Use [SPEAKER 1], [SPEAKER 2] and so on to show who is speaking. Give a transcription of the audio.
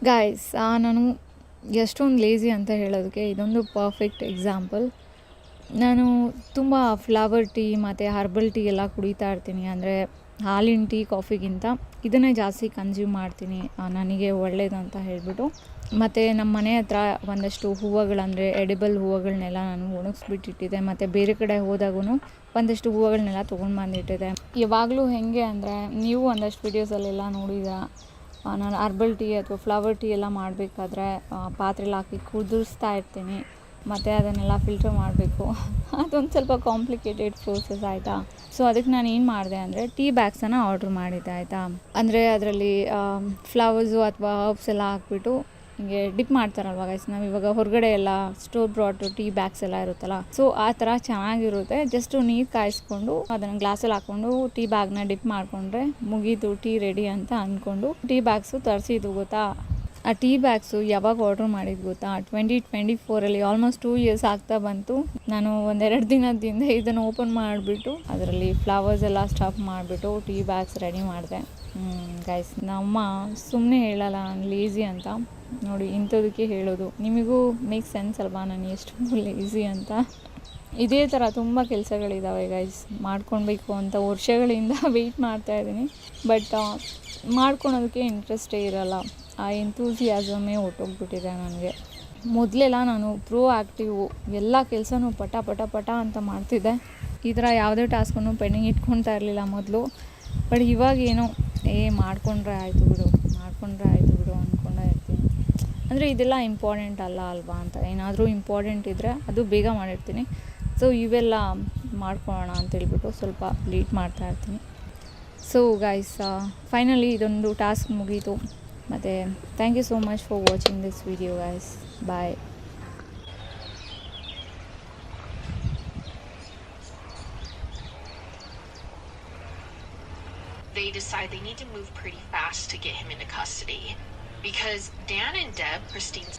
[SPEAKER 1] Guys ನಾನು ಎಷ್ಟೊಂದು lazy ಅಂತ ಹೇಳೋದಕ್ಕೆ ಇದೊಂದು ಪರ್ಫೆಕ್ಟ್ ಎಕ್ಸಾಂಪಲ್. ನಾನು ತುಂಬ ಫ್ಲವರ್ ಟೀ ಮತ್ತು ಹರ್ಬಲ್ ಟೀ ಎಲ್ಲ ಕುಡಿತಾ ಇರ್ತೀನಿ. ಅಂದರೆ ಹಾಲಿನ ಟೀ ಕಾಫಿಗಿಂತ ಇದನ್ನೇ ಜಾಸ್ತಿ ಕನ್ಸ್ಯೂಮ್ ಮಾಡ್ತೀನಿ, ನನಗೆ ಒಳ್ಳೆಯದು ಅಂತ ಹೇಳಿಬಿಟ್ಟು. ಮತ್ತು ನಮ್ಮ ಮನೆ ಹತ್ರ ಒಂದಷ್ಟು ಹೂವುಗಳಂದರೆ ಎಡಿಬಲ್ ಹೂವುಗಳನ್ನೆಲ್ಲ ನಾನು ಒಣಗಿಸ್ಬಿಟ್ಟಿಟ್ಟಿದ್ದೆ. ಮತ್ತು ಬೇರೆ ಕಡೆ ಹೋದಾಗೂ ಒಂದಷ್ಟು ಹೂವುಗಳನ್ನೆಲ್ಲ ತೊಗೊಂಡು ಬಂದಿಟ್ಟಿದ್ದೆ. ಯಾವಾಗಲೂ ಹೇಗೆ ಅಂದರೆ, ನೀವು ಒಂದಷ್ಟು ವೀಡಿಯೋಸಲ್ಲೆಲ್ಲ ನೋಡಿದ ನಾನು ಹರ್ಬಲ್ ಟೀ ಅಥವಾ ಫ್ಲವರ್ ಟೀ ಎಲ್ಲ ಮಾಡಬೇಕಾದ್ರೆ ಪಾತ್ರೆಲಿ ಹಾಕಿ ಕುದಿಸ್ತಾ ಇರ್ತೀನಿ. ಮತ್ತು ಅದನ್ನೆಲ್ಲ ಫಿಲ್ಟರ್ ಮಾಡಬೇಕು. ಅದೊಂದು ಸ್ವಲ್ಪ ಕಾಂಪ್ಲಿಕೇಟೆಡ್ ಪ್ರೋಸೆಸ್ ಆಯಿತಾ. ಸೊ ಅದಕ್ಕೆ ನಾನು ಏನು ಮಾಡಿದೆ ಅಂದರೆ ಟೀ ಬ್ಯಾಗ್ಸನ್ನು ಆರ್ಡ್ರ್ ಮಾಡಿದ್ದೆ ಆಯಿತಾ. ಅಂದರೆ ಅದರಲ್ಲಿ ಫ್ಲವರ್ಸು ಅಥವಾ ಹರ್ಬ್ಸ್ ಎಲ್ಲ ಹಾಕ್ಬಿಟ್ಟು ಹಿಂಗೆ ಡಿಪ್ ಮಾಡ್ತಾರಲ್ವ ಗೈಸ್, ನಾವು ಇವಾಗ ಹೊರಗಡೆ ಎಲ್ಲ ಸ್ಟೋರ್ ಬ್ರಾಟ್ ಟೀ ಬ್ಯಾಗ್ಸ್ ಎಲ್ಲ ಇರುತ್ತಲ್ಲ, ಸೊ ಆ ಥರ ಚೆನ್ನಾಗಿರುತ್ತೆ. ಜಸ್ಟು ನೀರು ಕಾಯಿಸ್ಕೊಂಡು ಅದನ್ನು ಗ್ಲಾಸಲ್ಲಿ ಹಾಕ್ಕೊಂಡು ಟೀ ಬ್ಯಾಗ್ನ ಡಿಪ್ ಮಾಡಿಕೊಂಡ್ರೆ ಮುಗೀತು, ಟೀ ರೆಡಿ ಅಂತ ಅಂದ್ಕೊಂಡು ಟೀ ಬ್ಯಾಗ್ಸು ತರಿಸಿದ್ದು ಗೊತ್ತಾ. ಆ ಟೀ ಬ್ಯಾಗ್ಸು ಯಾವಾಗ ಆರ್ಡ್ರ್ ಮಾಡಿದ್ದು ಗೊತ್ತಾ, 2024 ಆಲ್ಮೋಸ್ಟ್ 2 years ಆಗ್ತಾ ಬಂತು. ನಾನು ಒಂದೆರಡು ದಿನದಿಂದ ಇದನ್ನು ಓಪನ್ ಮಾಡಿಬಿಟ್ಟು ಅದರಲ್ಲಿ ಫ್ಲವರ್ಸ್ ಎಲ್ಲ ಸ್ಟಫ್ ಮಾಡಿಬಿಟ್ಟು ಟೀ ಬ್ಯಾಗ್ಸ್ ರೆಡಿ ಮಾಡಿದೆ. ಗೈಸ್, ನಮ್ಮ ಸುಮ್ಮನೆ ಹೇಳಲ್ಲ ನಾನು ಲೇಝಿ ಅಂತ. ನೋಡಿ, ಇಂಥದಕ್ಕೆ ಹೇಳೋದು. ನಿಮಗೂ ಮೇಕ್ ಸೆನ್ಸ್ ಅಲ್ವಾ ನಾನು ಎಷ್ಟು ಲೇಝಿ ಅಂತ. ಇದೇ ಥರ ತುಂಬ ಕೆಲಸಗಳಿದ್ದಾವೆ ಗೈಸ್, ಮಾಡ್ಕೊಳ್ಬೇಕು ಅಂತ ವರ್ಷಗಳಿಂದ ವೆಯ್ಟ್ ಮಾಡ್ತಾಯಿದ್ದೀನಿ. ಬಟ್ ಮಾಡ್ಕೊಳೋದಕ್ಕೆ ಇಂಟ್ರೆಸ್ಟೇ ಇರೋಲ್ಲ. ಆ ಎಂತೂಸಿಯಾಸಮೇ ಹೊಟ್ಟೋಗ್ಬಿಟ್ಟಿದೆ ನನಗೆ. ಮೊದಲೆಲ್ಲ ನಾನು ಪ್ರೋ ಆ್ಯಕ್ಟಿವು, ಎಲ್ಲ ಕೆಲಸನೂ ಪಟ ಪಟ ಪಟ ಅಂತ ಮಾಡ್ತಿದ್ದೆ. ಈ ಥರ ಯಾವುದೇ ಟಾಸ್ಕನ್ನು ಪೆಂಡಿಂಗ್ ಇಟ್ಕೊಳ್ತಾ ಇರಲಿಲ್ಲ ಮೊದಲು. ಬಟ್ ಇವಾಗೇನೋ ಮಾಡ್ಕೊಂಡ್ರೆ ಆಯಿತು ಬಿಡು ಅಂದ್ಕೊಂಡೇ ಇರ್ತೀನಿ. ಅಂದರೆ ಇದೆಲ್ಲ ಇಂಪಾರ್ಟೆಂಟ್ ಅಲ್ವಾ ಅಂತ. ಏನಾದರೂ ಇಂಪಾರ್ಟೆಂಟ್ ಇದ್ದರೆ ಅದು ಬೇಗ ಮಾಡಿರ್ತೀನಿ. ಸೊ ಇವೆಲ್ಲ ಮಾಡ್ಕೊಳ್ಳೋಣ ಅಂತೇಳ್ಬಿಟ್ಟು ಸ್ವಲ್ಪ ಲೇಟ್ ಮಾಡ್ತಾಯಿರ್ತೀನಿ. ಸೊ ಗೈಸ್, ಫೈನಲಿ ಇದೊಂದು ಟಾಸ್ಕ್ ಮುಗೀತು. ಮತ್ತು thank you so much for watching this video guys. Bye.
[SPEAKER 2] They decide they need to move pretty fast to get him into custody because Dan and Deb, Christine's